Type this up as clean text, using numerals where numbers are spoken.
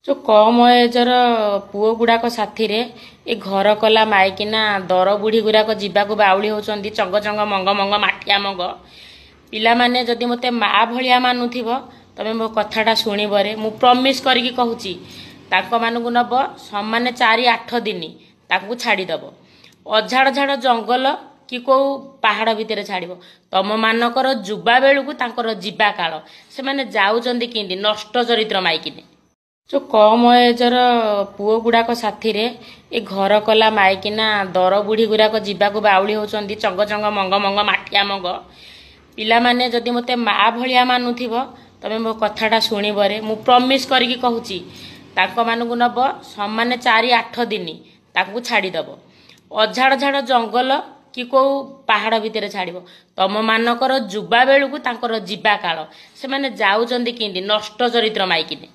जो कम एजर पुओ गुड़ाक साथी ए घर कला माइकिना दर बुढ़ी गुड़ाक जावाक बाउली होती चंग चंग मंग मंग माठिया मंग पिला माने जदि मते माँ भलिया मानुथिब तमे मो कथाटा शुणिबरे मु प्रमिस करिकी कहूची ताको मानकु नब समान 4-8 दिन ताकू छाड़ीदब अझाड़ झाड़ जंगल कि कौ पहाड़ भितर छाड़ तम मानकर जुबा बेलू तांकर जीवा काल से माने जाउचंदी किंदी नष्ट चरित्र माइकिने जो कम एजर पुओ गुड़ाक साथी ए घर कला माइकिना दर बुढ़ी गुड़ाक जावाक बाउली होती चंग चंग मंग मंग माठिया मंग पिला माने जदि मते माँ भलिया मानुथिब तमे मो कथाटा शुणिबरे मु प्रमिस करिकी कहूची ताको मानकु नब समान 4-8 दिन ताकू छाड़ीदब अझाड़ झाड़ जंगल कि कौ पहाड़ भितर छाड़ तम मानकर जुबा बेलू तांकर जीवा काल से माने जाउचंदी किंदी नष्ट चरित्र माइकिने।